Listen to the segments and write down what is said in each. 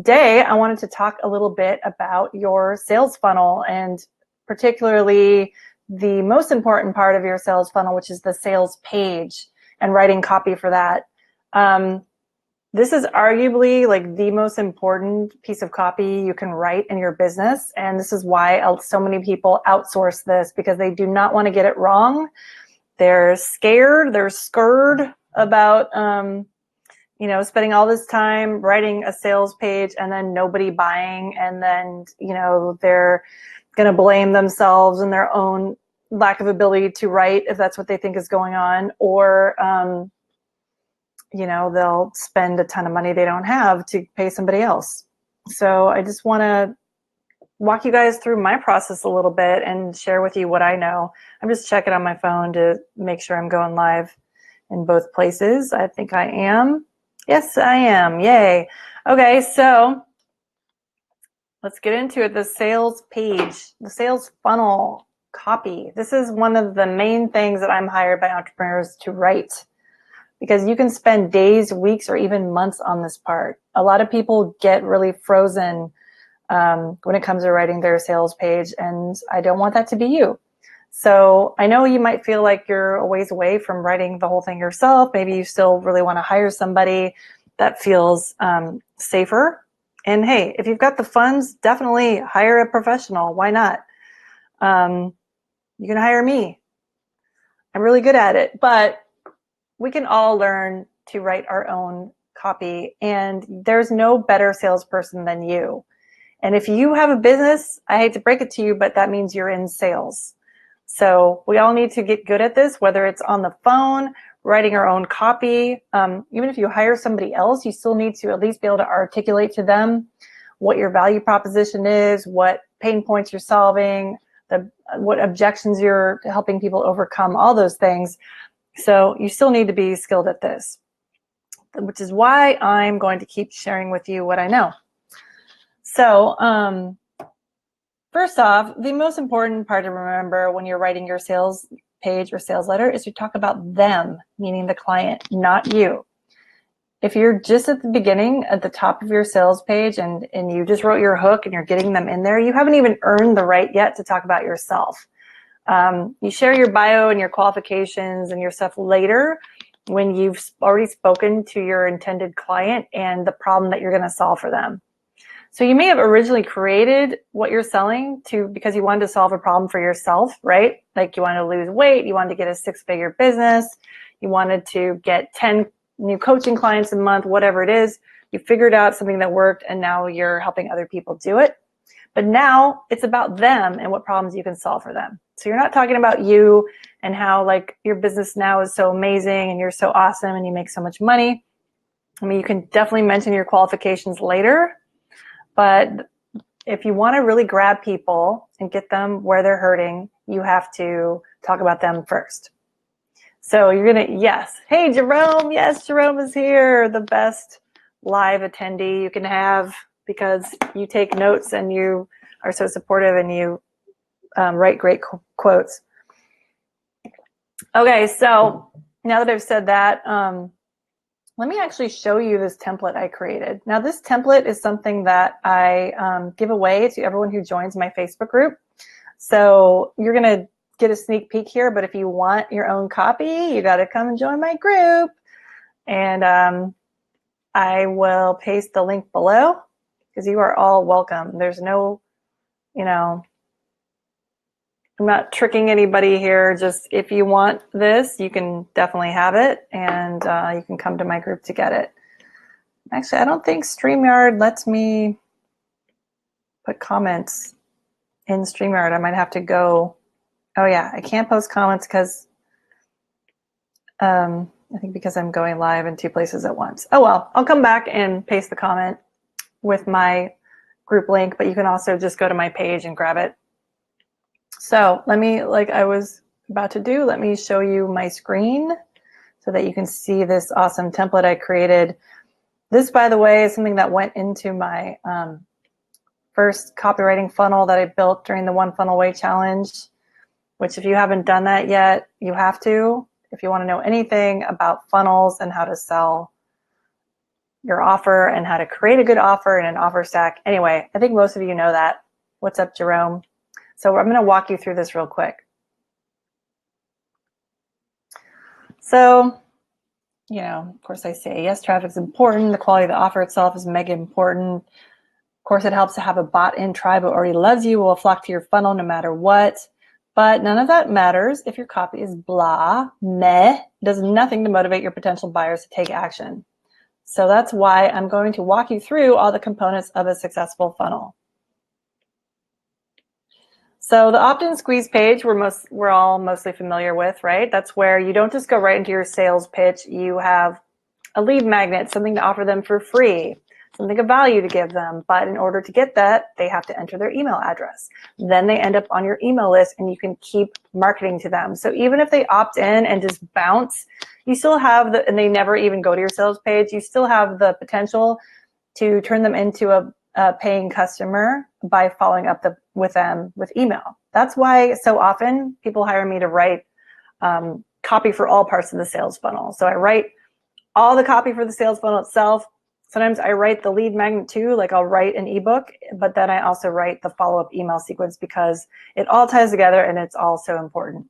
Today, I wanted to talk a little bit about your sales funnel, and particularly the most important part of your sales funnel, which is the sales page and writing copy for that. This is arguably like the most important piece of copy you can write in your business. And this is why so many people outsource this, because they do not want to get it wrong. They're scared, they're scared about, spending all this time writing a sales page and then nobody buying. And then, they're going to blame themselves and their own lack of ability to write if that's what they think is going on. Or, they'll spend a ton of money they don't have to pay somebody else. So I just want to walk you guys through my process a little bit and share with you what I know. I'm just checking on my phone to make sure I'm going live in both places. I think I am. Yes, I am. Yay. Okay, so let's get into it. The sales page, the sales funnel copy. This is one of the main things that I'm hired by entrepreneurs to write, because you can spend days, weeks, or even months on this part. A lot of people get really frozen when it comes to writing their sales page, and I don't want that to be you. So I know you might feel like you're a ways away from writing the whole thing yourself. Maybe you still really want to hire somebody that feels safer. And hey, if you've got the funds, definitely hire a professional. Why not? You can hire me. I'm really good at it, but we can all learn to write our own copy, and there's no better salesperson than you. And if you have a business, I hate to break it to you, but that means you're in sales. So we all need to get good at this, whether it's on the phone, writing our own copy. Even if you hire somebody else, you still need to at least be able to articulate to them what your value proposition is, what pain points you're solving, what objections you're helping people overcome, all those things. So you still need to be skilled at this, which is why I'm going to keep sharing with you what I know. So first off, the most important part to remember when you're writing your sales page or sales letter is to talk about them, meaning the client, not you. If you're just at the beginning, at the top of your sales page, and you just wrote your hook and you're getting them in there, you haven't even earned the right yet to talk about yourself. You share your bio and your qualifications and your stuff later when you've already spoken to your intended client and the problem that you're going to solve for them. So you may have originally created what you're selling because you wanted to solve a problem for yourself, right? Like you wanted to lose weight, you wanted to get a 6-figure business, you wanted to get 10 new coaching clients a month, whatever it is. You figured out something that worked, and now you're helping other people do it. But now it's about them and what problems you can solve for them. So you're not talking about you and how like your business now is so amazing and you're so awesome and you make so much money. I mean, you can definitely mention your qualifications later, but if you want to really grab people and get them where they're hurting, you have to talk about them first. So you're going to, yes. Hey, Jerome. Yes, Jerome is here. The best live attendee you can have, because you take notes and you are so supportive and you write great quotes. Okay, so now that I've said that, let me actually show you this template I created. Now, this template is something that I give away to everyone who joins my Facebook group. So you're going to get a sneak peek here, but if you want your own copy, you got to come and join my group. And I will paste the link below, because you are all welcome. There's no, I'm not tricking anybody here. Just if you want this, you can definitely have it, and you can come to my group to get it. Actually, I don't think StreamYard lets me put comments in StreamYard. I might have to go. Oh yeah, I can't post comments because I think because I'm going live in 2 places at once. Oh well, I'll come back and paste the comment with my group link, but you can also just go to my page and grab it. So let me, like I was about to do, let me show you my screen so that you can see this awesome template I created. This, by the way, is something that went into my first copywriting funnel that I built during the One Funnel Away Challenge, which if you haven't done that yet, you have to. If you want to know anything about funnels and how to sell your offer and how to create a good offer in an offer stack. Anyway, I think most of you know that. What's up, Jerome? So I'm going to walk you through this real quick. So, of course I say, yes, traffic's important. The quality of the offer itself is mega important. Of course, it helps to have a bought-in tribe who already loves you, will flock to your funnel no matter what. But none of that matters if your copy is blah, meh, does nothing to motivate your potential buyers to take action. So that's why I'm going to walk you through all the components of a successful funnel. So the opt-in squeeze page we're all mostly familiar with, right? That's where you don't just go right into your sales pitch. You have a lead magnet, something to offer them for free, something of value to give them. But in order to get that, they have to enter their email address. Then they end up on your email list and you can keep marketing to them. So even if they opt in and just bounce, you still have and they never even go to your sales page, you still have the potential to turn them into a paying customer by following up with them with email. That's why so often people hire me to write copy for all parts of the sales funnel. So I write all the copy for the sales funnel itself. Sometimes I write the lead magnet too, like I'll write an ebook, but then I also write the follow-up email sequence because it all ties together and it's all so important.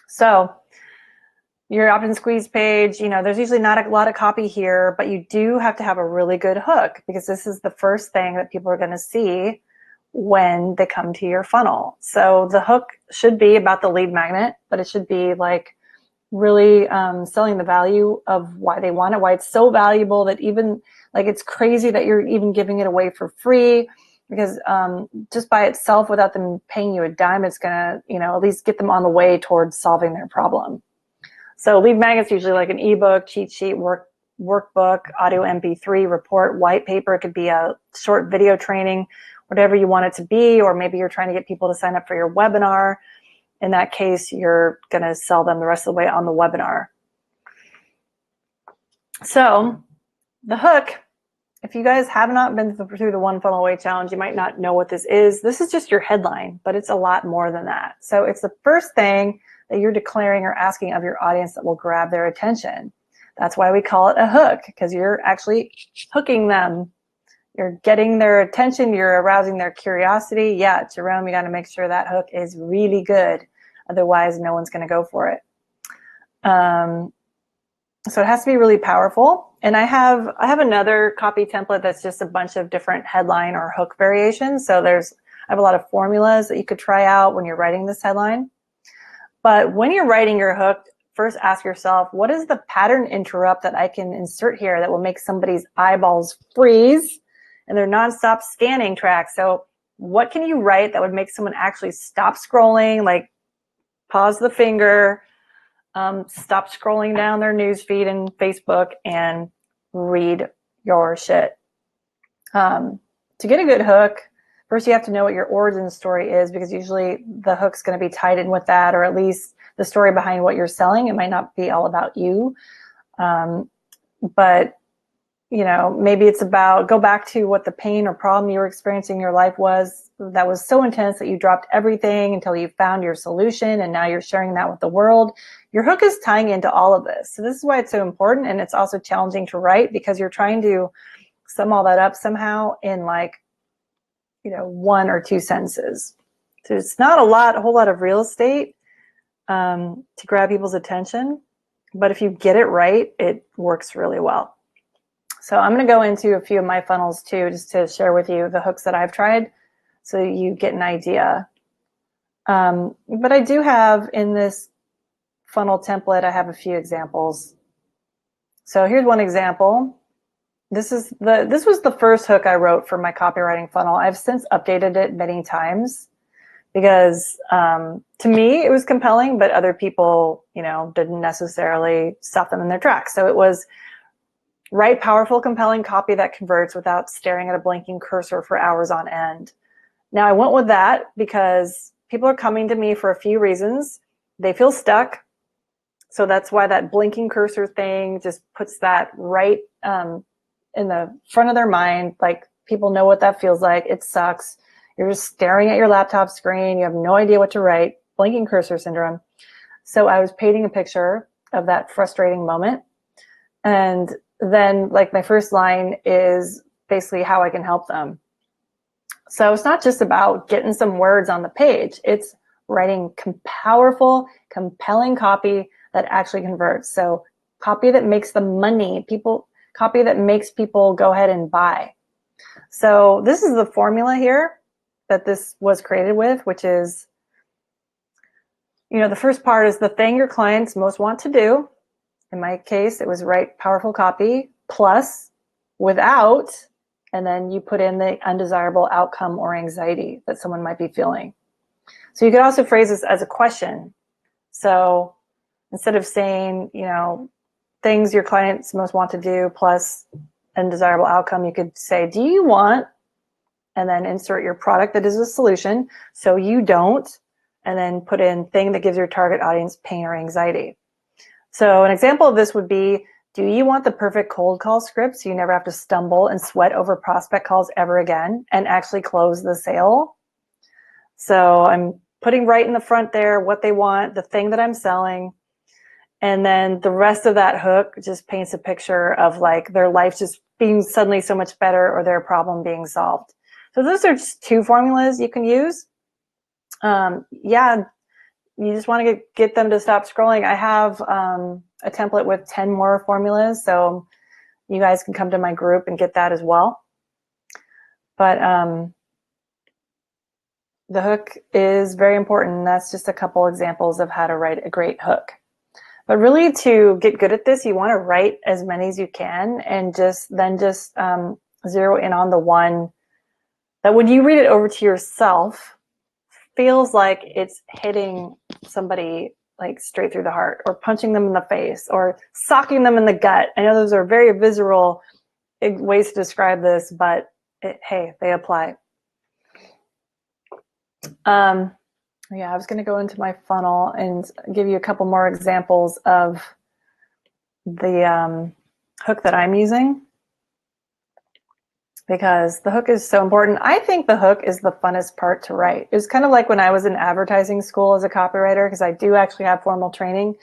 So your opt-in squeeze page, there's usually not a lot of copy here, but you do have to have a really good hook because this is the first thing that people are going to see when they come to your funnel. So the hook should be about the lead magnet, but it should be like really selling the value of why they want it, why it's so valuable that even like it's crazy that you're even giving it away for free because just by itself without them paying you a dime, it's going to, at least get them on the way towards solving their problem. So lead magnet's usually like an ebook, cheat sheet, workbook, audio MP3, report, white paper. It could be a short video training, whatever you want it to be, or maybe you're trying to get people to sign up for your webinar. In that case, you're going to sell them the rest of the way on the webinar. So the hook, if you guys have not been through the One Funnel Away Challenge, you might not know what this is. This is just your headline, but it's a lot more than that. So it's the first thing that you're declaring or asking of your audience that will grab their attention. That's why we call it a hook, because you're actually hooking them. You're getting their attention. You're arousing their curiosity. Yeah, Jerome, you got to make sure that hook is really good. Otherwise, no one's going to go for it. So it has to be really powerful. And I have another copy template that's just a bunch of different headline or hook variations. So I have a lot of formulas that you could try out when you're writing this headline. But when you're writing your hook, first ask yourself, what is the pattern interrupt that I can insert here that will make somebody's eyeballs freeze and their nonstop scanning track? So what can you write that would make someone actually stop scrolling, like pause the finger, stop scrolling down their newsfeed and Facebook and read your shit? To get a good hook, first you have to know what your origin story is, because usually the hook's going to be tied in with that, or at least the story behind what you're selling. It might not be all about you. But maybe it's about, go back to what the pain or problem you were experiencing in your life was that was so intense that you dropped everything until you found your solution, and now you're sharing that with the world. Your hook is tying into all of this. So this is why it's so important, and it's also challenging to write, because you're trying to sum all that up somehow in one or two sentences. So it's not a whole lot of real estate to grab people's attention, but if you get it right, it works really well. So I'm going to go into a few of my funnels too, just to share with you the hooks that I've tried so you get an idea. But I do have in this funnel template, I have a few examples. So here's one example. This was the first hook I wrote for my copywriting funnel. I've since updated it many times because to me it was compelling, but other people, didn't necessarily stop them in their tracks. So it was write powerful, compelling copy that converts without staring at a blinking cursor for hours on end. Now I went with that because people are coming to me for a few reasons. They feel stuck. So that's why that blinking cursor thing just puts that right in the front of their mind. Like, people know what that feels like. It sucks. You're just staring at your laptop screen. You have no idea what to write. Blinking cursor syndrome. So I was painting a picture of that frustrating moment. And then like my first line is basically how I can help them. So it's not just about getting some words on the page. It's writing powerful, compelling copy that actually converts. So copy that makes the money, copy that makes people go ahead and buy. So this is the formula here that this was created with, which is, the first part is the thing your clients most want to do. In my case, it was write powerful copy plus without, and then you put in the undesirable outcome or anxiety that someone might be feeling. So you could also phrase this as a question. So instead of saying, things your clients most want to do plus undesirable outcome, you could say, do you want, and then insert your product that is a solution so you don't, and then put in thing that gives your target audience pain or anxiety. So an example of this would be, do you want the perfect cold call script so you never have to stumble and sweat over prospect calls ever again and actually close the sale? So I'm putting right in the front there what they want, the thing that I'm selling, and then the rest of that hook just paints a picture of like their life just being suddenly so much better or their problem being solved. So those are just two formulas you can use. You just want to get them to stop scrolling. I have a template with 10 more formulas, so you guys can come to my group and get that as well. But the hook is very important. That's just a couple examples of how to write a great hook. But really, to get good at this, you want to write as many as you can, and just zero in on the one that when you read it over to yourself, feels like it's hitting somebody like straight through the heart, or punching them in the face, or socking them in the gut. I know those are very visceral ways to describe this, but hey, they apply. I was going to go into my funnel and give you a couple more examples of the hook that I'm using, because the hook is so important. I think the hook is the funnest part to write. It was kind of like when I was in advertising school as a copywriter, because I do actually have formal training.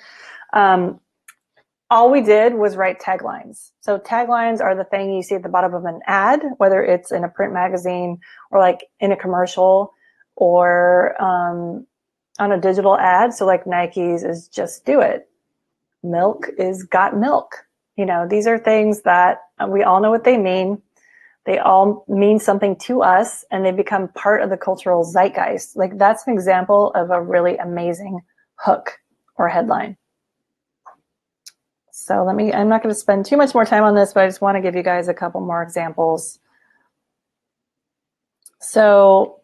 All we did was write taglines. So taglines are the thing you see at the bottom of an ad, whether it's in a print magazine or like in a commercial or on a digital ad. So like Nike's is just do it. Milk is got milk. These are things that we all know what they mean. They all mean something to us, and they become part of the cultural zeitgeist. Like that's an example of a really amazing hook or headline. So I'm not going to spend too much more time on this, but I just want to give you guys a couple more examples. So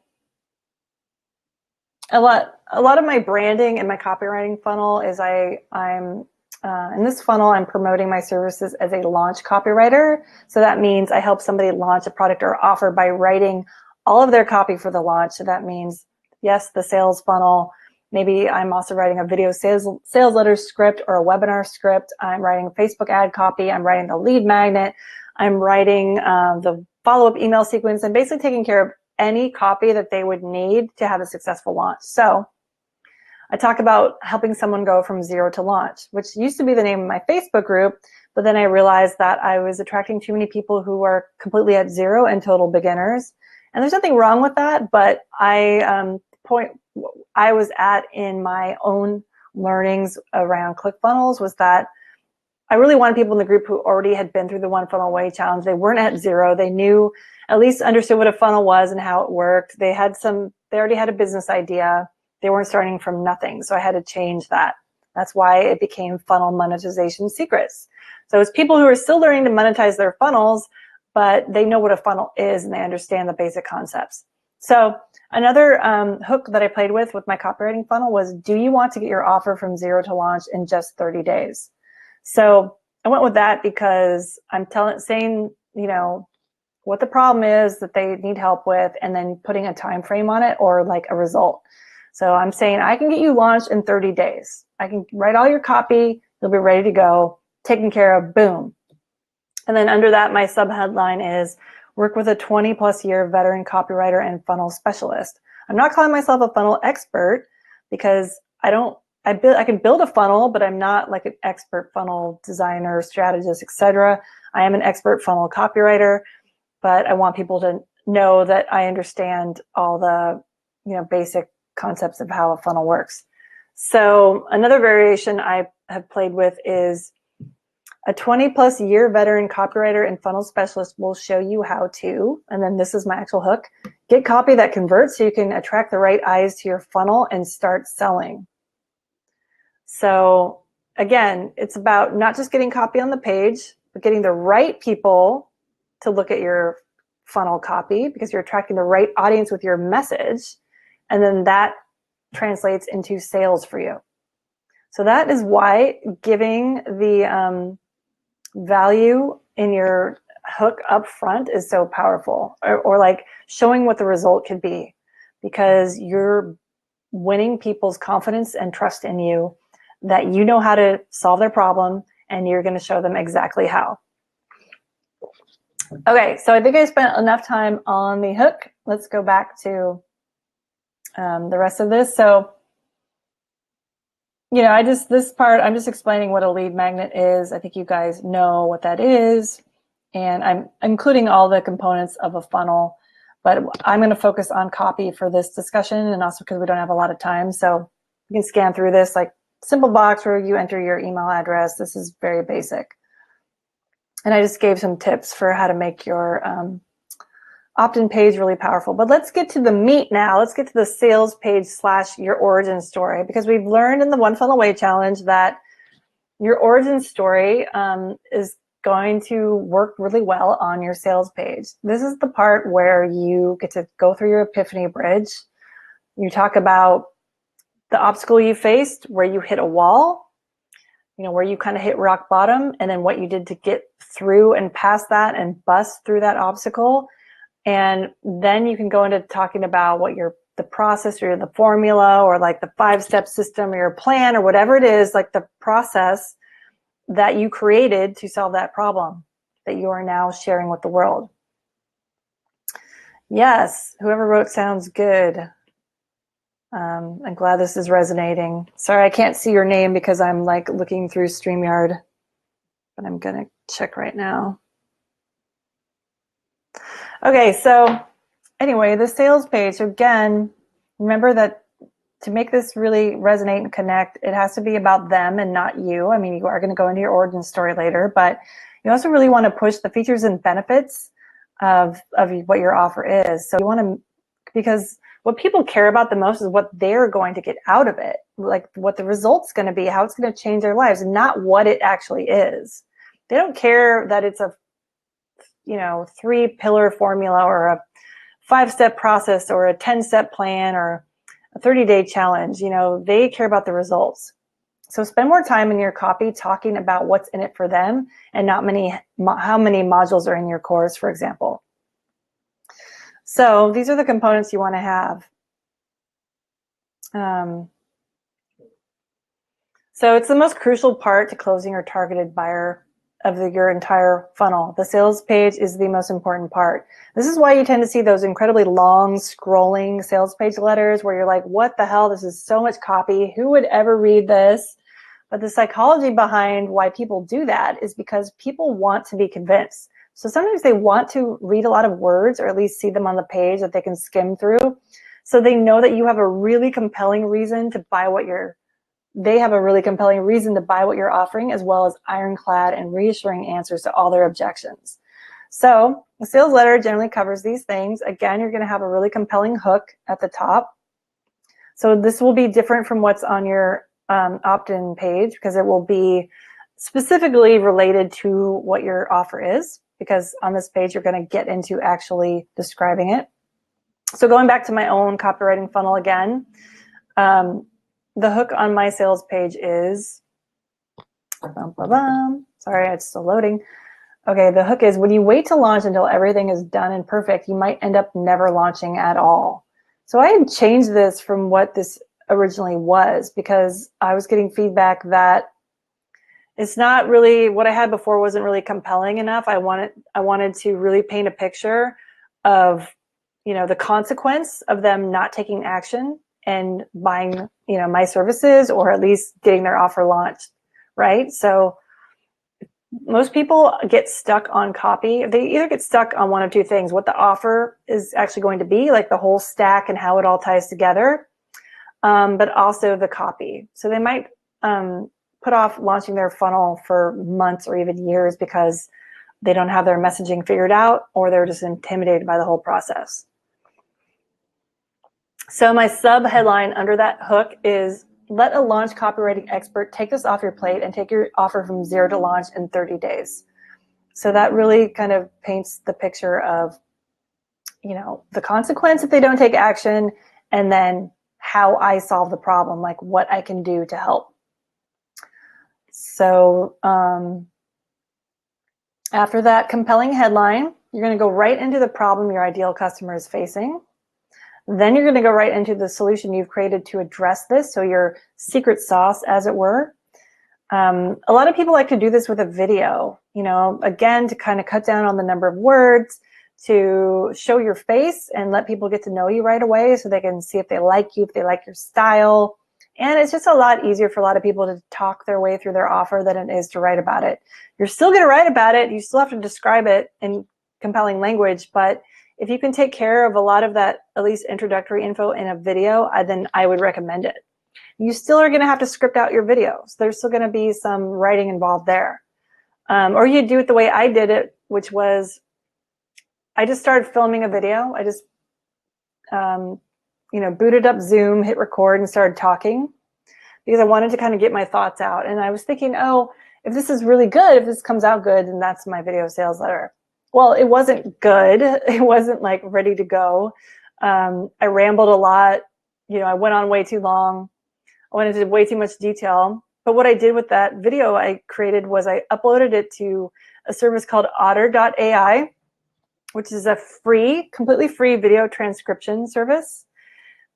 a lot of my branding and my copywriting funnel is I'm in this funnel, I'm promoting my services as a launch copywriter. So that means I help somebody launch a product or offer by writing all of their copy for the launch. So that means, yes, the sales funnel. Maybe I'm also writing a video sales letter script or a webinar script. I'm writing Facebook ad copy. I'm writing the lead magnet. I'm writing the follow-up email sequence, and basically taking care of any copy that they would need to have a successful launch. So I talk about helping someone go from zero to launch, which used to be the name of my Facebook group, but then I realized that I was attracting too many people who were completely at zero and total beginners. And there's nothing wrong with that, but point I was at in my own learnings around ClickFunnels was that I really wanted people in the group who already had been through the One Funnel Away challenge. They weren't at zero. They knew, at least understood what a funnel was and how it worked. They already had a business idea. They weren't starting from nothing. So I had to change that. That's why it became Funnel Monetization Secrets. So it's people who are still learning to monetize their funnels, but they know what a funnel is and they understand the basic concepts. So another hook that I played with my copywriting funnel was, do you want to get your offer from zero to launch in just 30 days? So I went with that because I'm saying, what the problem is that they need help with, and then putting a time frame on it or like a result. So I'm saying I can get you launched in 30 days. I can write all your copy. You'll be ready to go, taken care of, boom. And then under that, my sub-headline is work with a 20+ year veteran copywriter and funnel specialist. I'm not calling myself a funnel expert because I don't I can build a funnel, but I'm not like an expert funnel designer, strategist, etc. I am an expert funnel copywriter, but I want people to know that I understand all the, basic concepts of how a funnel works. So another variation I have played with is a 20+ year veteran copywriter and funnel specialist will show you how to, and then this is my actual hook, get copy that converts so you can attract the right eyes to your funnel and start selling. So again, it's about not just getting copy on the page, but getting the right people to look at your funnel copy, because you're attracting the right audience with your message. And then that translates into sales for you. So that is why giving the value in your hook up front is so powerful, or like showing what the result could be, because you're winning people's confidence and trust in you, that you know how to solve their problem, and you're going to show them exactly how. Okay, so I think I spent enough time on the hook. Let's go back to the rest of this. So, this part, I'm just explaining what a lead magnet is. I think you guys know what that is. And I'm including all the components of a funnel, but I'm going to focus on copy for this discussion, and also because we don't have a lot of time. So you can scan through this, like simple box where you enter your email address. This is very basic. And I just gave some tips for how to make your opt-in page really powerful. But let's get to the meat now. Let's get to the sales page / your origin story, because we've learned in the One Funnel Away Challenge that your origin story is going to work really well on your sales page. This is the part where you get to go through your Epiphany bridge. You talk about the obstacle you faced, where you hit a wall, where you kind of hit rock bottom, and then what you did to get through and past that and bust through that obstacle. And then you can go into talking about what the process or the formula, or like the 5-step system or your plan, or whatever it is, like the process that you created to solve that problem that you are now sharing with the world. Yes, whoever wrote sounds good. I'm glad this is resonating. Sorry, I can't see your name because I'm like looking through StreamYard, but I'm gonna check right now. Okay, so anyway, the sales page. So again, remember that to make this really resonate and connect, it has to be about them and not you. I mean, you are going to go into your origin story later, but you also really want to push the features and benefits of what your offer is. So you want to, because what people care about the most is what they're going to get out of it, like what the result's going to be, how it's going to change their lives, and not what it actually is. They don't care that it's a 3-pillar formula, or a 5-step process, or a 10-step plan, or a 30-day challenge. They care about the results. So spend more time in your copy talking about what's in it for them, and not how many modules are in your course, for example. So these are the components you want to have. So it's the most crucial part to closing your targeted buyer of your entire funnel. The sales page is the most important part. This is why you tend to see those incredibly long scrolling sales page letters where you're like, what the hell? This is so much copy. Who would ever read this? But the psychology behind why people do that is because people want to be convinced. So sometimes they want to read a lot of words, or at least see them on the page that they can skim through. So they know that you have a really compelling reason to buy they have a really compelling reason to buy what you're offering, as well as ironclad and reassuring answers to all their objections. So the sales letter generally covers these things. Again, you're going to have a really compelling hook at the top. So this will be different from what's on your opt-in page, because it will be specifically related to what your offer is, because on this page, you're going to get into actually describing it. So going back to my own copywriting funnel again, the hook on my sales page is, sorry, it's still loading. Okay, the hook is, when you wait to launch until everything is done and perfect, you might end up never launching at all. So I had changed this from what this originally was, because I was getting feedback that it's not really, what I had before wasn't really compelling enough. I wanted to really paint a picture of, the consequence of them not taking action, and buying, my services, or at least getting their offer launched, right? So most people get stuck on copy. They either get stuck on one of two things: what the offer is actually going to be, like the whole stack and how it all ties together, but also the copy. So they might put off launching their funnel for months or even years because they don't have their messaging figured out, or they're just intimidated by the whole process. So my sub headline under that hook is, let a launch copywriting expert take this off your plate and take your offer from 0 to launch in 30 days. So that really kind of paints the picture of, the consequence if they don't take action, and then how I solve the problem, like what I can do to help. So after that compelling headline, you're going to go right into the problem your ideal customer is facing. Then you're going to go right into the solution you've created to address this. So your secret sauce, as it were. A lot of people like to do this with a video, again, to kind of cut down on the number of words, to show your face and let people get to know you right away so they can see if they like you, if they like your style. And it's just a lot easier for a lot of people to talk their way through their offer than it is to write about it. You're still going to write about it. You still have to describe it in compelling language, but if you can take care of a lot of that, at least introductory info in a video, then I would recommend it. You still are going to have to script out your videos. There's still going to be some writing involved there. Or you do it the way I did it, which was I just started filming a video. I just, booted up Zoom, hit record, and started talking because I wanted to kind of get my thoughts out. And I was thinking, if this is really good, if this comes out good, then that's my video sales letter. Well, it wasn't good. It wasn't like ready to go. I rambled a lot. I went on way too long. I went into way too much detail. But what I did with that video I created was I uploaded it to a service called otter.ai, which is a completely free video transcription service.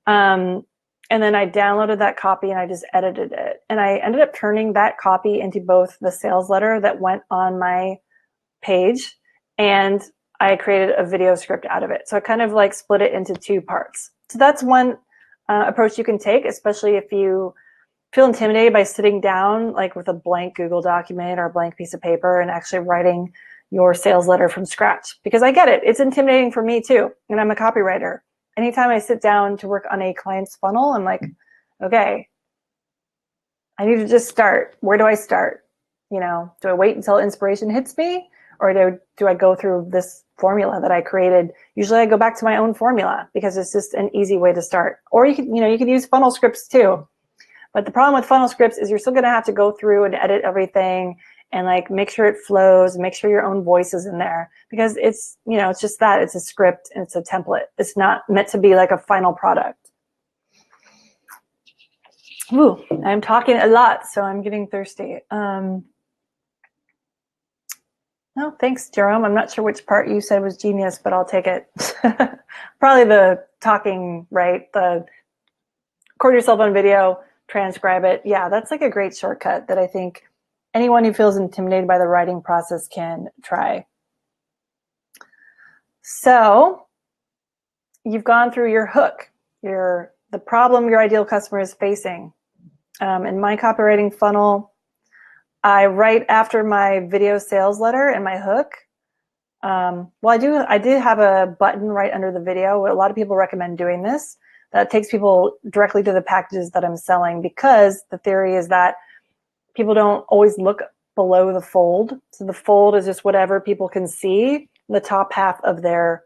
And then I downloaded that copy and I just edited it. And I ended up turning that copy into both the sales letter that went on my page, and I created a video script out of it. So I kind of like split it into two parts. So that's one approach you can take, especially if you feel intimidated by sitting down like with a blank Google document or a blank piece of paper and actually writing your sales letter from scratch. Because I get it. It's intimidating for me too. And I'm a copywriter. Anytime I sit down to work on a client's funnel, I'm like, okay, I need to just start. Where do I start? Do I wait until inspiration hits me? Or do I go through this formula that I created? Usually I go back to my own formula because it's just an easy way to start. Or you can use funnel scripts too. But the problem with funnel scripts is you're still going to have to go through and edit everything and like make sure it flows, make sure your own voice is in there, because it's, it's just that it's a script and it's a template. It's not meant to be like a final product. Ooh, I'm talking a lot, so I'm getting thirsty. No, thanks, Jerome. I'm not sure which part you said was genius, but I'll take it. Probably the talking, right? The record yourself on video, transcribe it. Yeah, that's like a great shortcut that I think anyone who feels intimidated by the writing process can try. So you've gone through your hook, the problem your ideal customer is facing. In my copywriting funnel, I write after my video sales letter and my hook. I did have a button right under the video. A lot of people recommend doing this. That takes people directly to the packages that I'm selling, because the theory is that people don't always look below the fold. So the fold is just whatever people can see, the top half of their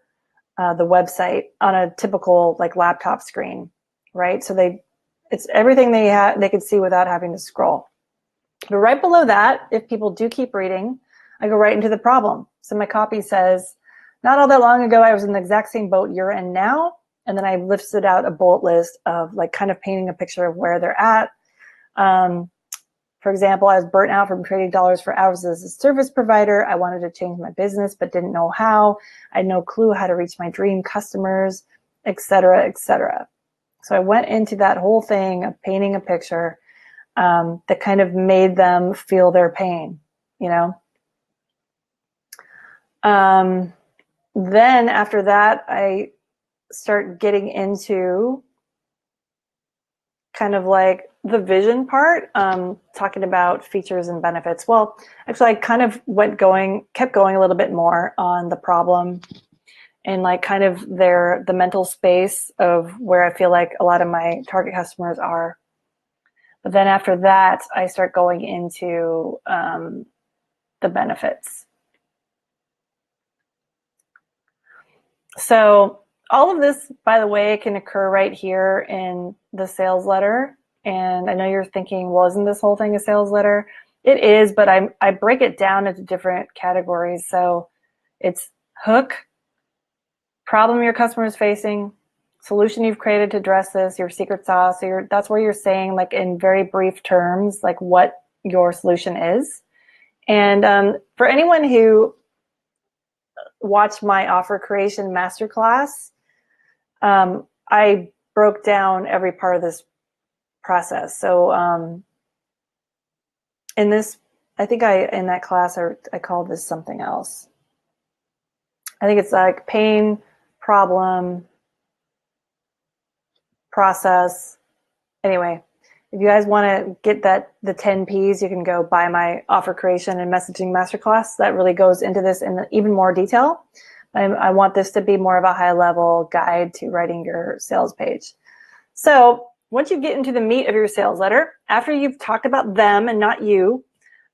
the website on a typical like laptop screen, right? So it's everything they can see without having to scroll. But right below that, if people do keep reading, I go right into the problem. So my copy says, not all that long ago, I was in the exact same boat you're in now. And then I listed out a bullet list of like kind of painting a picture of where they're at. For example, I was burnt out from trading dollars for hours as a service provider. I wanted to change my business, but didn't know how. I had no clue how to reach my dream customers, et cetera, et cetera. So I went into that whole thing of painting a picture that kind of made them feel their pain, Then after that, I start getting into kind of like the vision part, talking about features and benefits. Well, actually, I kind of kept going a little bit more on the problem and like kind of the mental space of where I feel like a lot of my target customers are. But then after that, I start going into the benefits. So all of this, by the way, can occur right here in the sales letter. And I know you're thinking, well, isn't this whole thing a sales letter? It is, but I break it down into different categories. So it's hook, problem your customer is facing, solution you've created to address this, your secret sauce. So that's where you're saying, like, in very brief terms, like what your solution is. And for anyone who watched my offer creation masterclass, I broke down every part of this process. So in that class, I called this something else. I think it's like pain, problem, process. Anyway, if you guys want to get the 10 Ps, you can go buy my offer creation and messaging masterclass. That really goes into this in even more detail. I want this to be more of a high level guide to writing your sales page. So once you get into the meat of your sales letter, after you've talked about them and not you,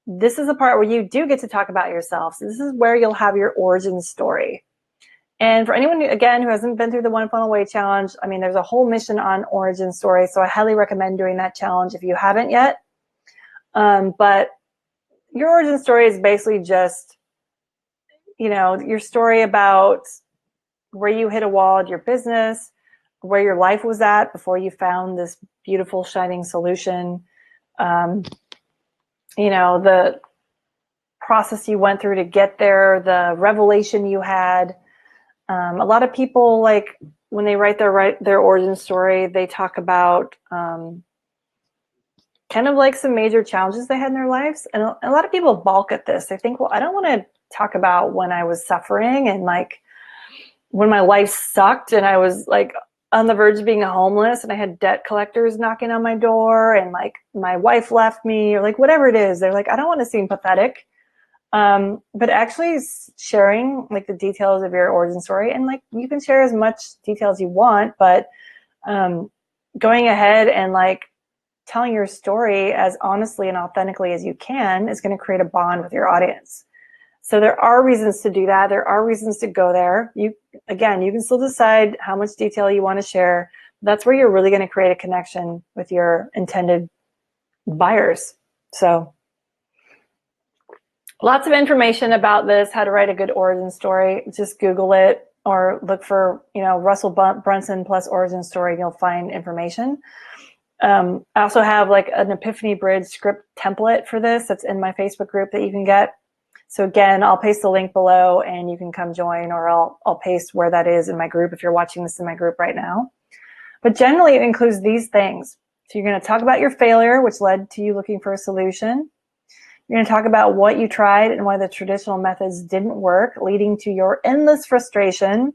this is the part where you do get to talk about yourself. So this is where you'll have your origin story. And for anyone, who hasn't been through the One Funnel Away challenge, I mean, there's a whole mission on origin story. So I highly recommend doing that challenge if you haven't yet. But your origin story is basically just, your story about where you hit a wall at your business, where your life was at before you found this beautiful, shining solution. The process you went through to get there, the revelation you had. A lot of people, like, when they write their origin story, they talk about kind of like some major challenges they had in their lives. And a lot of people balk at this. They think, well, I don't want to talk about when I was suffering and like when my life sucked and I was like on the verge of being homeless and I had debt collectors knocking on my door and like my wife left me, or like whatever it is. They're like, I don't want to seem pathetic. But actually sharing like the details of your origin story, and like you can share as much detail as you want, but going ahead and like telling your story as honestly and authentically as you can is going to create a bond with your audience. So there are reasons to do that. There are reasons to go there. You can still decide how much detail you want to share. That's where you're really going to create a connection with your intended buyers. So lots of information about this, how to write a good origin story. Just Google it or look for, Russell Brunson plus origin story. You'll find information. I also have like an Epiphany Bridge script template for this that's in my Facebook group that you can get. So again, I'll paste the link below and you can come join, or I'll paste where that is in my group if you're watching this in my group right now. But generally it includes these things. So you're going to talk about your failure, which led to you looking for a solution. You're going to talk about what you tried and why the traditional methods didn't work, leading to your endless frustration.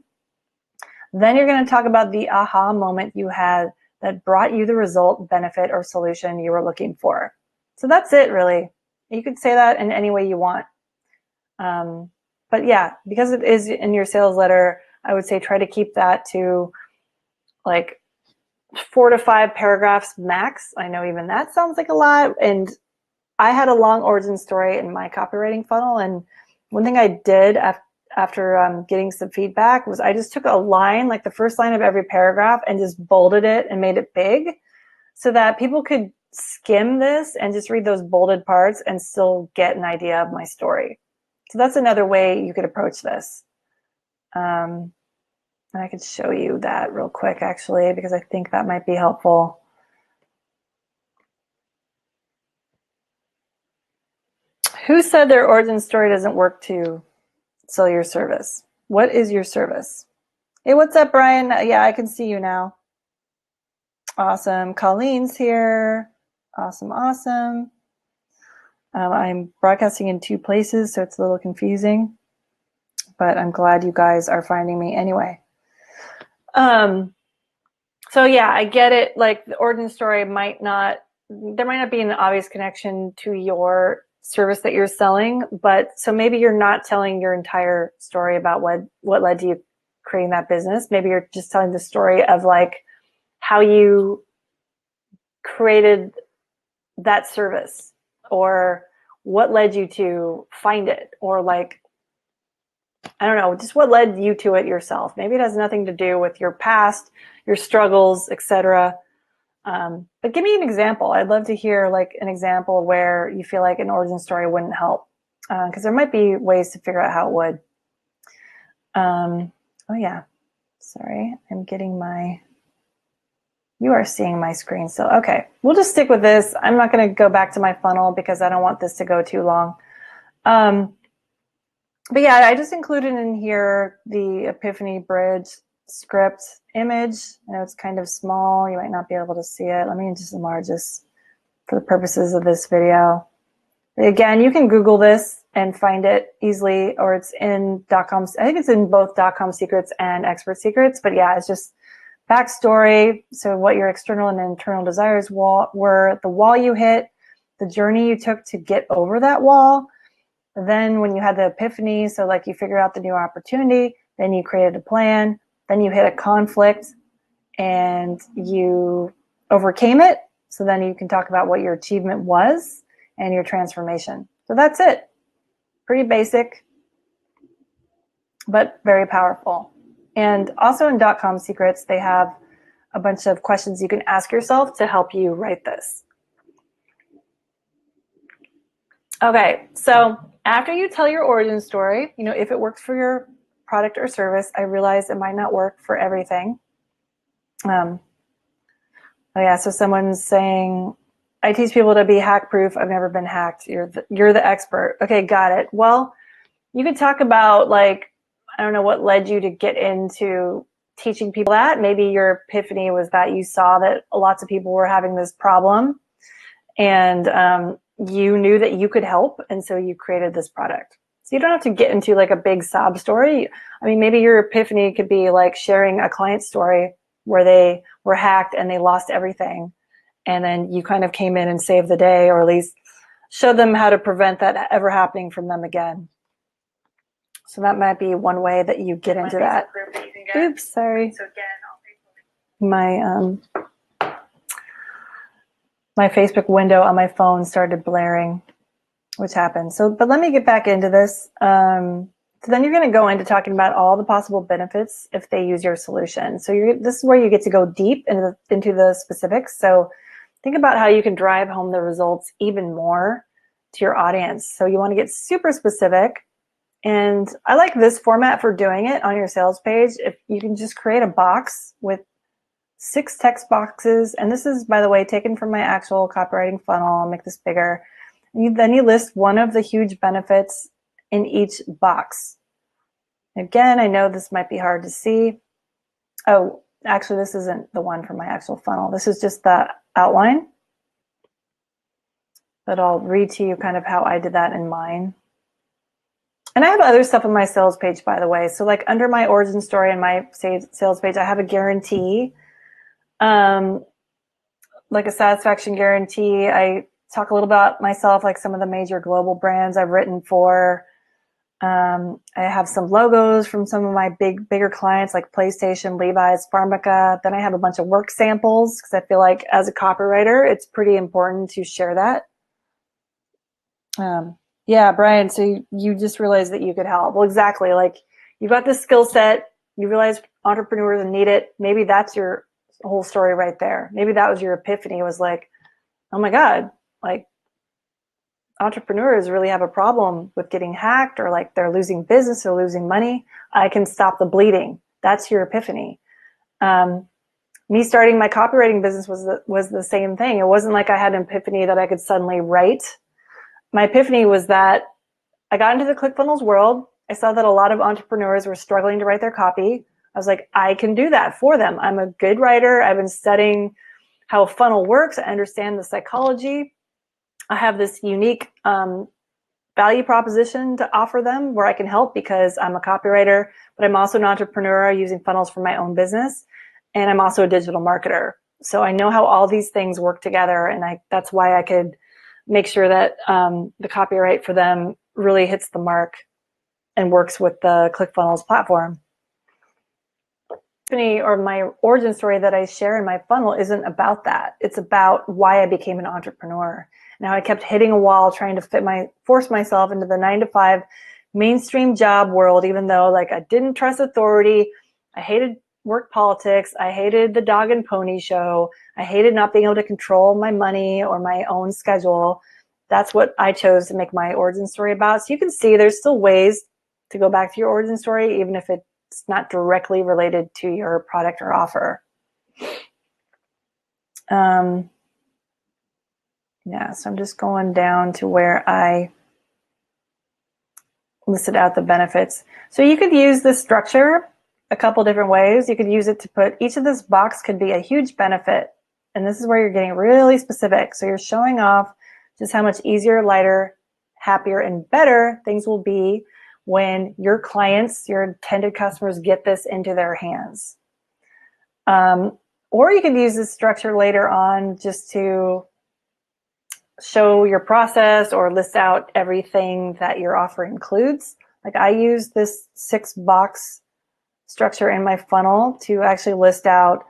Then you're going to talk about the aha moment you had that brought you the result, benefit, or solution you were looking for. So that's it, really. You could say that in any way you want. But yeah, because it is in your sales letter, I would say try to keep that to like 4 to 5 paragraphs max. I know even that sounds like a lot. And I had a long origin story in my copywriting funnel. And one thing I did after getting some feedback was I just took a line, like the first line of every paragraph, and just bolded it and made it big so that people could skim this and just read those bolded parts and still get an idea of my story. So that's another way you could approach this. And I could show you that real quick, actually, because I think that might be helpful. Who said their origin story doesn't work to sell your service? What is your service? Hey, what's up, Brian? Yeah, I can see you now. Awesome. Colleen's here. Awesome. I'm broadcasting in 2 places, so it's a little confusing, but I'm glad you guys are finding me anyway. So yeah, I get it. Like the origin story there might not be an obvious connection to your service that you're selling, but so maybe you're not telling your entire story about what led to you creating that business. Maybe you're just telling the story of like how you created that service, or what led you to find it, or like, I don't know, just what led you to it yourself. Maybe it has nothing to do with your past, your struggles, etc. But give me an example. I'd love to hear like an example where you feel like an origin story wouldn't help, because there might be ways to figure out how it would. Oh yeah, sorry, I'm getting you are seeing my screen still. Okay, we'll just stick with this. I'm not going to go back to my funnel because I don't want this to go too long. But yeah, I just included in here the Epiphany bridge script image. I know it's kind of small. You might not be able to see it. Let me just enlarge this for the purposes of this video. Again, you can Google this and find it easily, or it's in .com. I think it's in both .com secrets and expert secrets. But yeah, it's just backstory. So what your external and internal desires were, the wall you hit, the journey you took to get over that wall. Then when you had the epiphany, so like you figured out the new opportunity, then you created a plan, then you hit a conflict and you overcame it. So then you can talk about what your achievement was and your transformation. So that's it. Pretty basic, but very powerful. And also in .com secrets, they have a bunch of questions you can ask yourself to help you write this. Okay, so after you tell your origin story, if it works for your product or service, I realize it might not work for everything. Oh yeah, so someone's saying, I teach people to be hack proof. I've never been hacked. You're the expert. Okay, got it. Well, you could talk about like, I don't know what led you to get into teaching people that. Maybe your epiphany was that you saw that lots of people were having this problem, and you knew that you could help, and so you created this product. So you don't have to get into like a big sob story. I mean, maybe your epiphany could be like sharing a client story where they were hacked and they lost everything, and then you kind of came in and saved the day, or at least showed them how to prevent that ever happening from them again. So that might be one way that you get into that. Oops, sorry. So again, my Facebook window on my phone started blaring, which happened. So, but let me get back into this. So then you're going to go into talking about all the possible benefits if they use your solution. So this is where you get to go deep into the specifics. So think about how you can drive home the results even more to your audience. So you want to get super specific. And I like this format for doing it on your sales page. If you can just create a box with 6 text boxes, and this is, by the way, taken from my actual copywriting funnel. I'll make this bigger. Then you list one of the huge benefits in each box. Again, I know this might be hard to see. Oh, actually, this isn't the one from my actual funnel. This is just the outline. But I'll read to you kind of how I did that in mine. And I have other stuff on my sales page, by the way. So like under my origin story and my sales page, I have a guarantee. Like a satisfaction guarantee. I talk a little about myself, like some of the major global brands I've written for. I have some logos from some of my bigger clients like PlayStation, Levi's, Pharmaca. Then I have a bunch of work samples because I feel like as a copywriter, it's pretty important to share that. Yeah, Brian, so you just realized that you could help. Well, exactly. Like you got this skill set, you realize entrepreneurs need it. Maybe that's your whole story right there. Maybe that was your epiphany. It was like, oh my God, like entrepreneurs really have a problem with getting hacked, or like they're losing business or losing money. I can stop the bleeding. That's your epiphany. Me starting my copywriting business was the same thing. It wasn't like I had an epiphany that I could suddenly write. My epiphany was that I got into the ClickFunnels world. I saw that a lot of entrepreneurs were struggling to write their copy. I was like, I can do that for them. I'm a good writer. I've been studying how a funnel works. I understand the psychology. I have this unique value proposition to offer them where I can help because I'm a copywriter, but I'm also an entrepreneur using funnels for my own business. and I'm also a digital marketer. So I know how all these things work together, and that's why I could make sure that the copyright for them really hits the mark and works with the ClickFunnels platform. Or my origin story that I share in my funnel isn't about that. It's about why I became an entrepreneur. Now I kept hitting a wall trying to force myself into the 9-to-5 mainstream job world, even though like I didn't trust authority. I hated work politics. I hated the dog and pony show. I hated not being able to control my money or my own schedule. That's what I chose to make my origin story about. So you can see there's still ways to go back to your origin story, even if it's not directly related to your product or offer. Yeah, so I'm just going down to where I listed out the benefits. So you could use this structure a couple different ways. You could use it to put each of this box could be a huge benefit. And this is where you're getting really specific. So you're showing off just how much easier, lighter, happier, and better things will be when your clients, your intended customers, get this into their hands. Or you could use this structure later on just to show your process or list out everything that your offer includes. Like I use this 6-box structure in my funnel to actually list out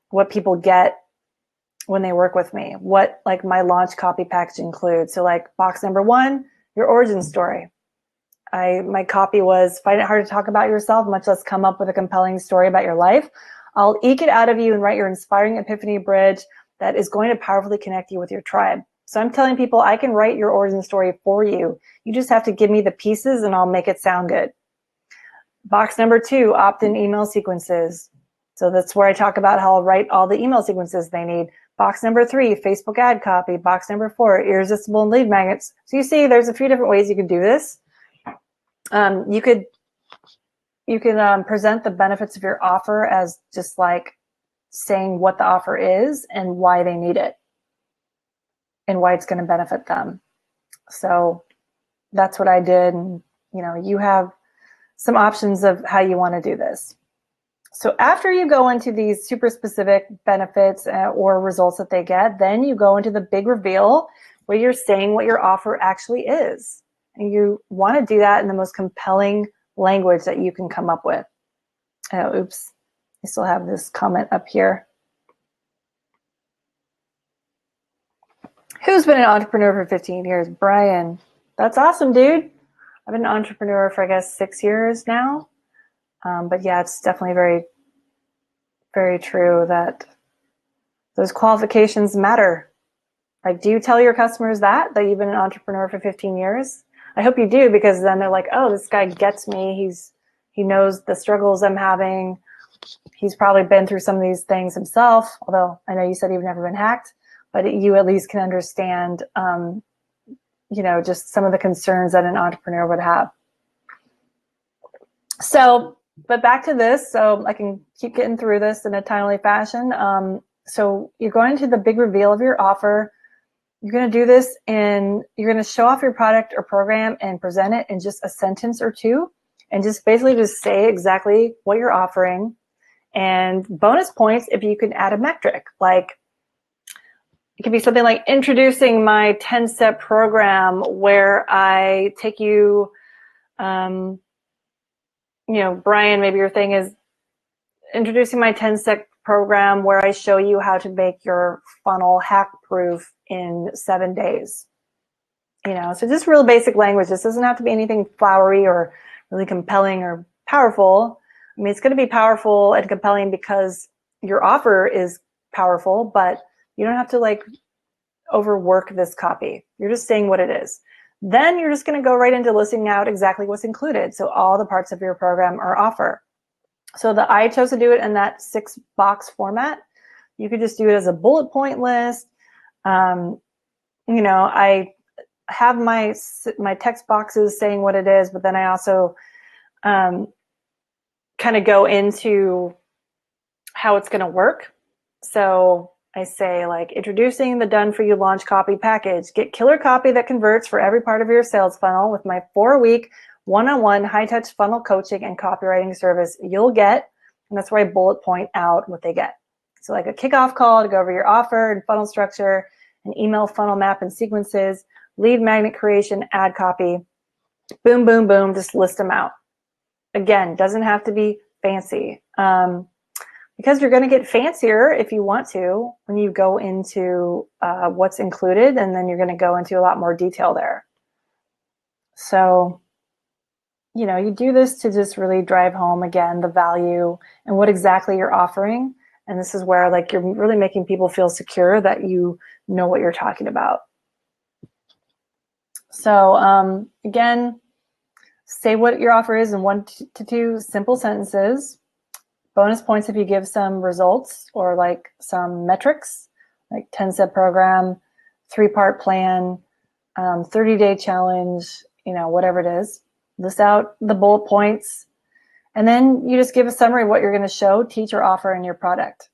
what people get when they work with me, what like my launch copy package includes. So like box number 1, your origin story. My copy was, find it hard to talk about yourself, much less come up with a compelling story about your life. I'll eke it out of you and write your inspiring epiphany bridge that is going to powerfully connect you with your tribe. So I'm telling people I can write your origin story for you. You just have to give me the pieces and I'll make it sound good. Box number 2, opt-in email sequences. So that's where I talk about how I'll write all the email sequences they need. Box number 3, Facebook ad copy. Box number 4, irresistible and lead magnets. So you see there's a few different ways you can do this. You could present the benefits of your offer as just like saying what the offer is and why they need it and why it's going to benefit them. So that's what I did. And, you have some options of how you want to do this. So after you go into these super specific benefits or results that they get, then you go into the big reveal where you're saying what your offer actually is. And you want to do that in the most compelling language that you can come up with. Oh, oops. I still have this comment up here. Who's been an entrepreneur for 15 years? Brian. That's awesome, dude. I've been an entrepreneur for, I guess, 6 years now. But yeah, it's definitely very, very true that those qualifications matter. Like, do you tell your customers that you've been an entrepreneur for 15 years? I hope you do, because then they're like, oh, this guy gets me. He knows the struggles I'm having. He's probably been through some of these things himself, although I know you said you've never been hacked, but you at least can understand, just some of the concerns that an entrepreneur would have. So, but back to this, so I can keep getting through this in a timely fashion. So you're going to the big reveal of your offer. You're going to do this and you're going to show off your product or program and present it in just a sentence or two, and just basically just say exactly what you're offering. And bonus points if you can add a metric, like it could be something like introducing my 10-step program where I take you, Brian, maybe your thing is introducing my 10-step program where I show you how to make your funnel hack-proof in 7 days. So just real basic language. This doesn't have to be anything flowery or really compelling or powerful. I mean, it's going to be powerful and compelling because your offer is powerful, but you don't have to overwork this copy. You're just saying what it is. Then you're just going to go right into listing out exactly what's included. So all the parts of your program or offer. So I chose to do it in that 6-box format. You could just do it as a bullet point list. I have my text boxes saying what it is, but then I also kind of go into how it's going to work. So I say introducing the done for you launch copy package. Get killer copy that converts for every part of your sales funnel with my 4-week one-on-one high-touch funnel coaching and copywriting service. You'll get And that's where I bullet point out what they get. So like a kickoff call to go over your offer and funnel structure, an email funnel map and sequences, lead magnet creation, ad copy, boom, boom, boom, just list them out. Again, doesn't have to be fancy. Because you're going to get fancier if you want to when you go into what's included, and then you're going to go into a lot more detail there. So, you know, you do this to just really drive home, again, the value and what exactly you're offering. And this is where like you're really making people feel secure that you know what you're talking about. So again, say what your offer is in 1 to 2 simple sentences. Bonus points if you give some results or like some metrics, like 10-step program, 3-part plan, 30-day challenge, you know, whatever it is. List out the bullet points, and then you just give a summary of what you're going to show, teach, or offer in your product.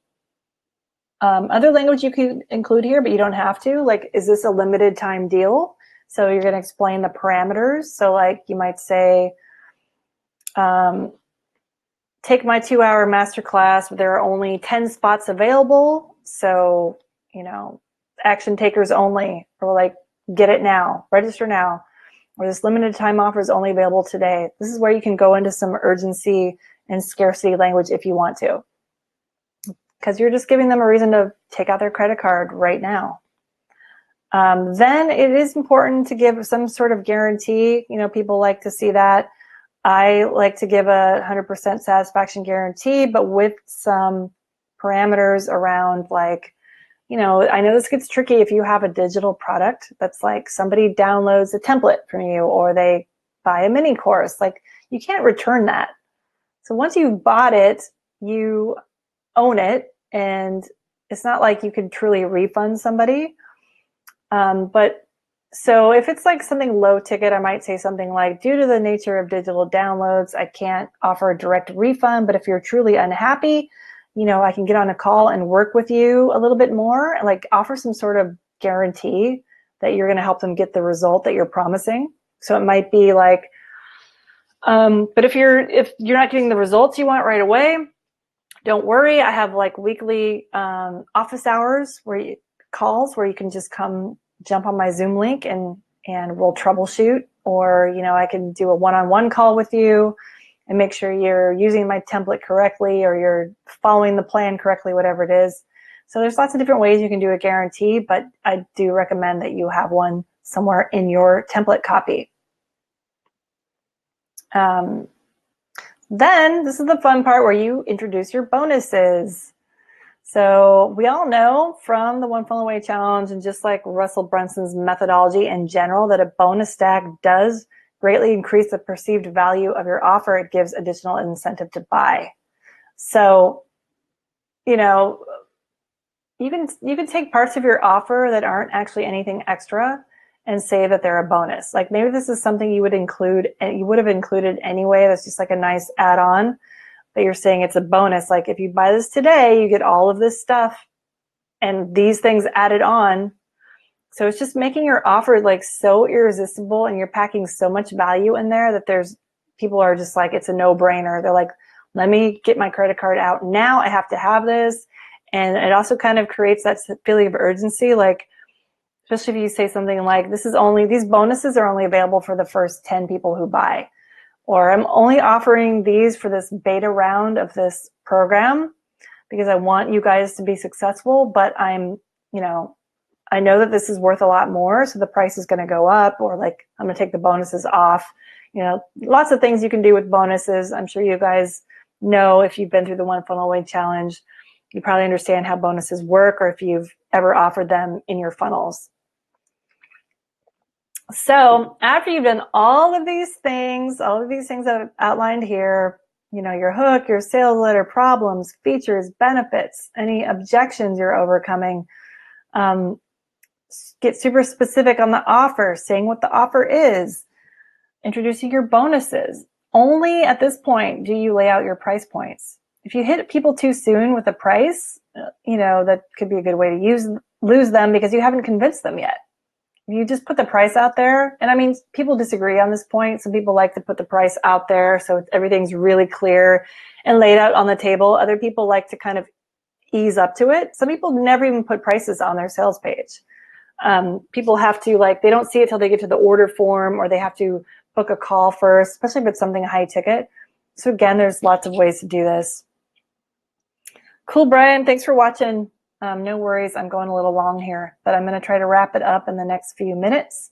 Other language you could include here, but you don't have to. Like, is this a limited time deal? So you're going to explain the parameters. So like you might say, take my 2-hour masterclass. There are only 10 spots available. So, you know, action takers only, or like get it now, register now, or this limited time offer is only available today. This is where you can go into some urgency and scarcity language if you want to, because you're just giving them a reason to take out their credit card right now. Then it is important to give some sort of guarantee. You know, people like to see that. I like to give a 100% satisfaction guarantee, but with some parameters around, like, you know, I know this gets tricky if you have a digital product that's like somebody downloads a template from you or they buy a mini course. Like, you can't return that. So once you've bought it, you own it, and it's not like you could truly refund somebody. But so if it's like something low ticket, I might say something like, due to the nature of digital downloads, I can't offer a direct refund, but if you're truly unhappy, you know, I can get on a call and work with you a little bit more, and like offer some sort of guarantee that you're going to help them get the result that you're promising. So it might be like, but if you're not getting the results you want right away, don't worry. I have like weekly office hours calls where you can just come jump on my Zoom link and we'll troubleshoot, or, you know, I can do a one-on-one call with you and make sure you're using my template correctly or you're following the plan correctly, whatever it is. So there's lots of different ways you can do a guarantee, but I do recommend that you have one somewhere in your template copy. Then this is the fun part where you introduce your bonuses. So we all know from the One Funnel Away Challenge and just like Russell Brunson's methodology in general that a bonus stack does greatly increase the perceived value of your offer. It gives additional incentive to buy. So, you know, you can take parts of your offer that aren't actually anything extra and say that they're a bonus. Like maybe this is something you would include and you would have included anyway. That's just like a nice add-on, but you're saying it's a bonus. Like if you buy this today, you get all of this stuff and these things added on. So it's just making your offer like so irresistible, and you're packing so much value in there that people are just like, it's a no-brainer. They're like, let me get my credit card out now. I have to have this. And it also kind of creates that feeling of urgency. Like, especially if you say something like, these bonuses are only available for the first 10 people who buy, or I'm only offering these for this beta round of this program because I want you guys to be successful, but I know that this is worth a lot more, so the price is going to go up, or like I'm going to take the bonuses off. You know, lots of things you can do with bonuses. I'm sure you guys know, if you've been through the One Funnel Away Challenge, you probably understand how bonuses work, or if you've ever offered them in your funnels. So after you've done all of these things that I've outlined here, you know, your hook, your sales letter, problems, features, benefits, any objections you're overcoming, get super specific on the offer, saying what the offer is, introducing your bonuses. Only at this point do you lay out your price points. If you hit people too soon with a price, you know, that could be a good way to lose them because you haven't convinced them yet. you just put the price out there, and I mean, people disagree on this point. Some people like to put the price out there so everything's really clear and laid out on the table. Other people like to kind of ease up to it. Some people never even put prices on their sales page. People have to, like, they don't see it till they get to the order form, or they have to book a call first, especially if it's something high ticket. So again, there's lots of ways to do this. Cool, Brian. Thanks for watching. No worries, I'm going a little long here, but I'm going to try to wrap it up in the next few minutes.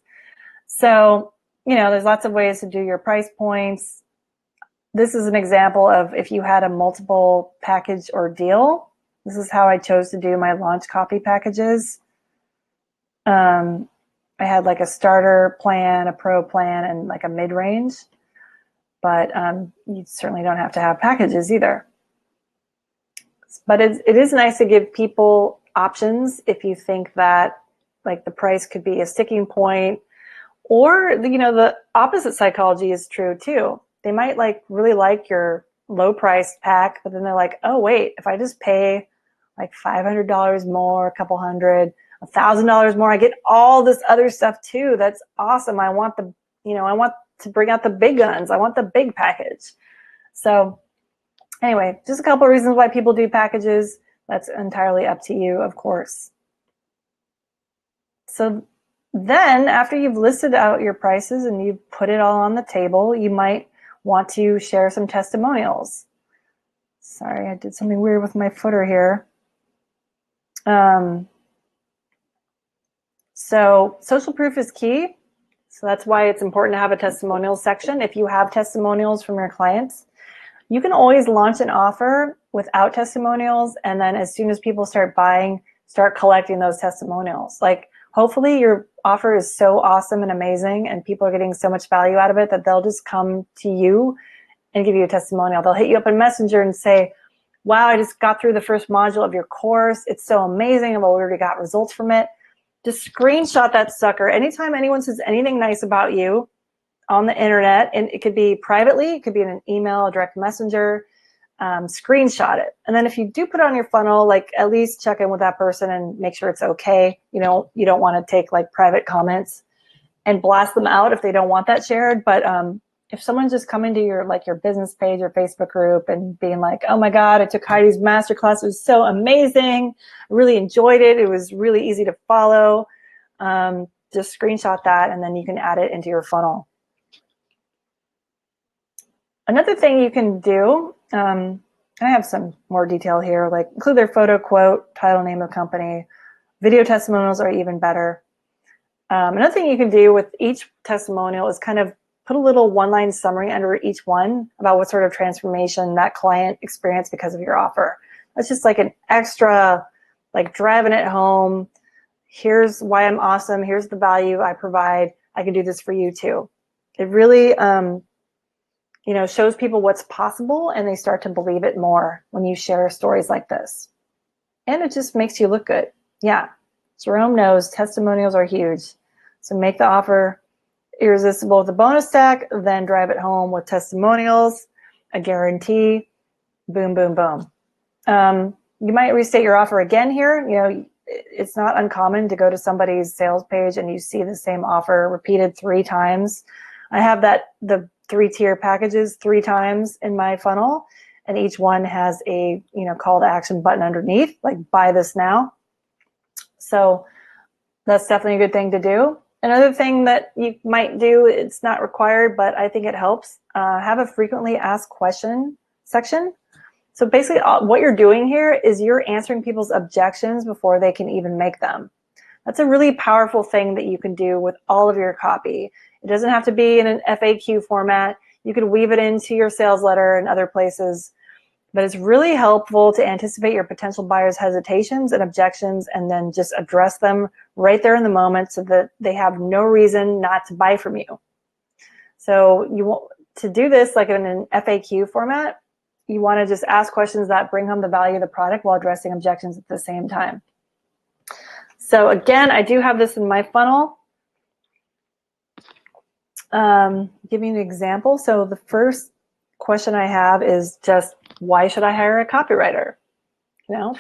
So, there's lots of ways to do your price points. This is an example of if you had a multiple package or deal. This is how I chose to do my launch copy packages. I had like a starter plan, a pro plan, and like a mid-range, but you certainly don't have to have packages either. But it is nice to give people options if you think that like the price could be a sticking point, or the opposite psychology is true too. They might really like your low price pack, but then they're like, oh wait, if I just pay like $500 more, a couple hundred, $1,000 more, I get all this other stuff too. That's awesome. I want I want to bring out the big guns. I want the big package. So anyway, just a couple of reasons why people do packages. That's entirely up to you, of course. So then after you've listed out your prices and you've put it all on the table, you might want to share some testimonials. Sorry, I did something weird with my footer here. So social proof is key. So that's why it's important to have a testimonials section. If you have testimonials from your clients, you can always launch an offer without testimonials, and then as soon as people start buying, start collecting those testimonials. Like, hopefully your offer is so awesome and amazing and people are getting so much value out of it that they'll just come to you and give you a testimonial. They'll hit you up in Messenger and say, wow, I just got through the first module of your course. It's so amazing. I've already got results from it. Just screenshot that sucker. Anytime anyone says anything nice about you on the internet, and it could be privately, it could be in an email, a direct messenger, screenshot it. And then if you do put it on your funnel, at least check in with that person and make sure it's okay. You don't want to take private comments and blast them out if they don't want that shared. But if someone's just coming to your your business page or Facebook group and being like, oh my God, I took Heidi's masterclass, it was so amazing, I really enjoyed it, it was really easy to follow, just screenshot that and then you can add it into your funnel. Another thing you can do, I have some more detail here, include their photo, quote, title, name of company. Video testimonials are even better. Another thing you can do with each testimonial is kind of put a little one-line summary under each one about what sort of transformation that client experienced because of your offer. That's just an extra, driving it home. Here's why I'm awesome. Here's the value I provide. I can do this for you too. It really, shows people what's possible, and they start to believe it more when you share stories like this. And it just makes you look good. Yeah, Jerome knows testimonials are huge. So make the offer irresistible with a bonus stack, then drive it home with testimonials, a guarantee, boom, boom, boom. You might restate your offer again here. It's not uncommon to go to somebody's sales page and you see the same offer repeated 3 times. I have the 3-tier packages 3 times in my funnel, and each one has a call to action button underneath, buy this now. So that's definitely a good thing to do. Another thing that you might do, it's not required, but I think it helps, have a frequently asked question section. So basically what you're doing here is you're answering people's objections before they can even make them. That's a really powerful thing that you can do with all of your copy. It doesn't have to be in an FAQ format. You can weave it into your sales letter and other places. But it's really helpful to anticipate your potential buyers' hesitations and objections and then just address them right there in the moment so that they have no reason not to buy from you. So you want to do this in an FAQ format. You want to just ask questions that bring home the value of the product while addressing objections at the same time. So again, I do have this in my funnel. Give you an example. So the first question I have is just, why should I hire a copywriter?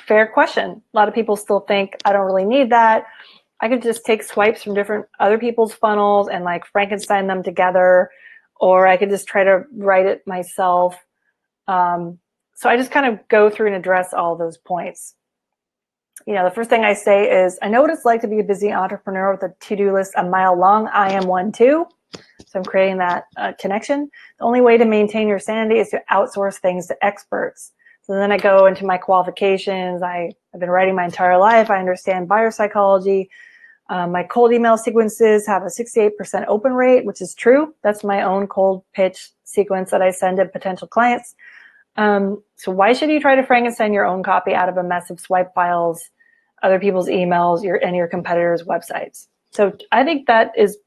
Fair question. A lot of people still think I don't really need that. I could just take swipes from different other people's funnels and like Frankenstein them together, or I could just try to write it myself. So I just kind of go through and address all those points. The first thing I say is, I know what it's like to be a busy entrepreneur with a to-do list a mile long. I am one too. So I'm creating that connection. The only way to maintain your sanity is to outsource things to experts. So then I go into my qualifications. I've been writing my entire life. I understand buyer psychology. My cold email sequences have a 68% open rate, which is true. That's my own cold pitch sequence that I send to potential clients. So why should you try to Frankenstein your own copy out of a mess of swipe files, other people's emails, and your competitors' websites? So I think that is,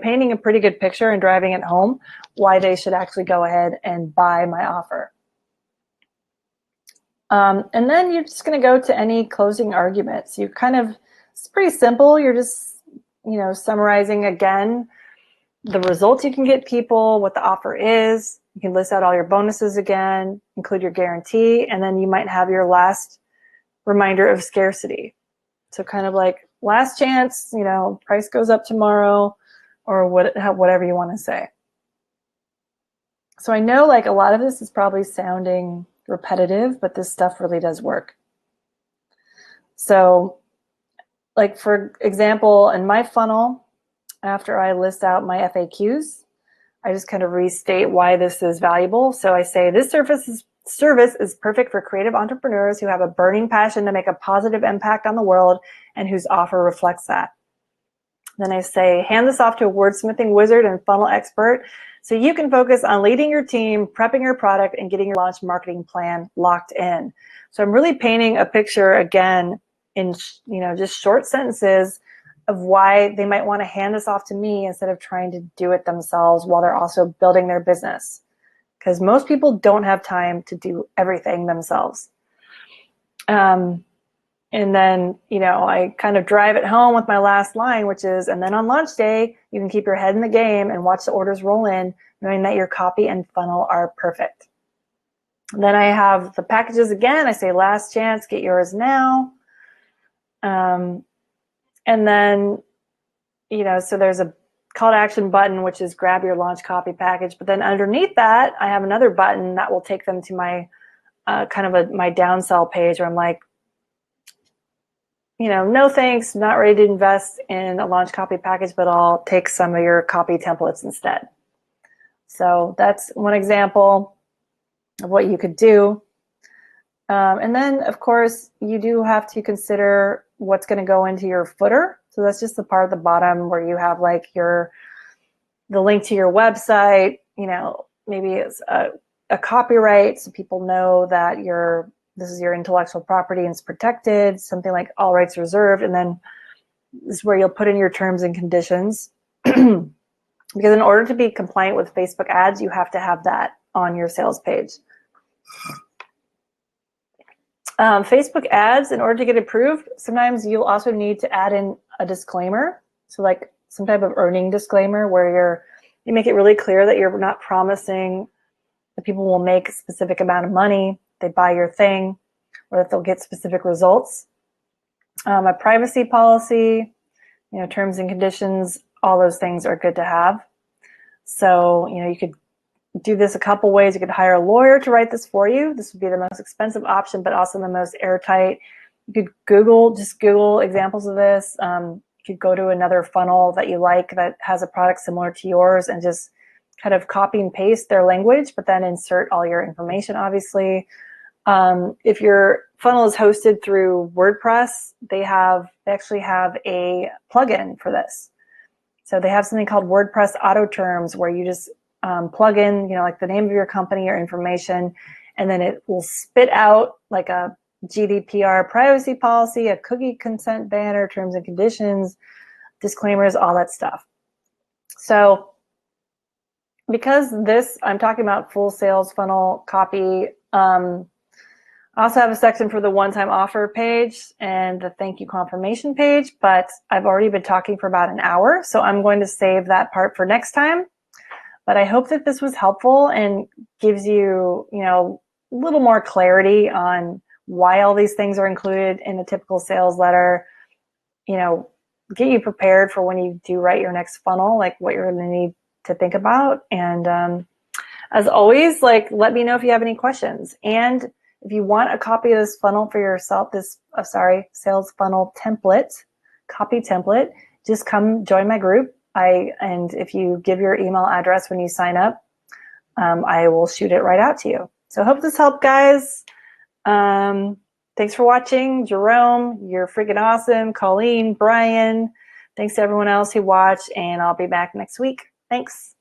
painting a pretty good picture and driving it home why they should actually go ahead and buy my offer. And then you're just going to go to any closing arguments. It's pretty simple. You're just, summarizing again the results you can get people, what the offer is. You can list out all your bonuses again, include your guarantee, and then you might have your last reminder of scarcity. So kind of like last chance, price goes up tomorrow, or whatever you want to say. So I know like a lot of this is probably sounding repetitive, but this stuff really does work. So like for example, in my funnel, after I list out my FAQs, I just kind of restate why this is valuable. So I say this service is perfect for creative entrepreneurs who have a burning passion to make a positive impact on the world and whose offer reflects that. Then I say, hand this off to a wordsmithing wizard and funnel expert so you can focus on leading your team, prepping your product, and getting your launch marketing plan locked in. So I'm really painting a picture again in just short sentences of why they might want to hand this off to me instead of trying to do it themselves while they're also building their business. Because most people don't have time to do everything themselves. And then, I kind of drive it home with my last line, which is, and then on launch day, you can keep your head in the game and watch the orders roll in, knowing that your copy and funnel are perfect. And then I have the packages again. I say, last chance, get yours now. And then, so there's a call to action button, which is grab your launch copy package. But then underneath that, I have another button that will take them to my my downsell page where I'm like, no thanks, not ready to invest in a launch copy package, but I'll take some of your copy templates instead. So that's one example of what you could do. And then, of course, you do have to consider what's going to go into your footer. So that's just the part at the bottom where you have like the link to your website, maybe it's a copyright so people know that this is your intellectual property and it's protected, something like all rights reserved. And then this is where you'll put in your terms and conditions. Because in order to be compliant with Facebook ads, you have to have that on your sales page. Facebook ads, in order to get approved, sometimes you'll also need to add in a disclaimer. So like some type of earning disclaimer where you make it really clear that you're not promising that people will make a specific amount of money, they buy your thing, or that they'll get specific results. A privacy policy, terms and conditions, all those things are good to have. So, you could do this a couple ways. You could hire a lawyer to write this for you. This would be the most expensive option, but also the most airtight. You could Google examples of this. You could go to another funnel that you like that has a product similar to yours and just kind of copy and paste their language, but then insert all your information, obviously. If your funnel is hosted through WordPress, they actually have a plugin for this. So they have something called WordPress Auto Terms where you just plug in, like the name of your company or information, and then it will spit out like a GDPR privacy policy, a cookie consent banner, terms and conditions, disclaimers, all that stuff. So because I'm talking about full sales funnel copy, I also have a section for the one-time offer page and the thank you confirmation page, but I've already been talking for about an hour, so I'm going to save that part for next time. But I hope that this was helpful and gives you, a little more clarity on why all these things are included in a typical sales letter, get you prepared for when you do write your next funnel, like what you're going to need to think about. And as always, like, let me know if you have any questions. And if you want a copy of this funnel for yourself, sales funnel template, copy template, just come join my group. And if you give your email address when you sign up, I will shoot it right out to you. So I hope this helped, guys. Thanks for watching. Jerome, you're freaking awesome. Colleen, Brian, thanks to everyone else who watched, and I'll be back next week. Thanks.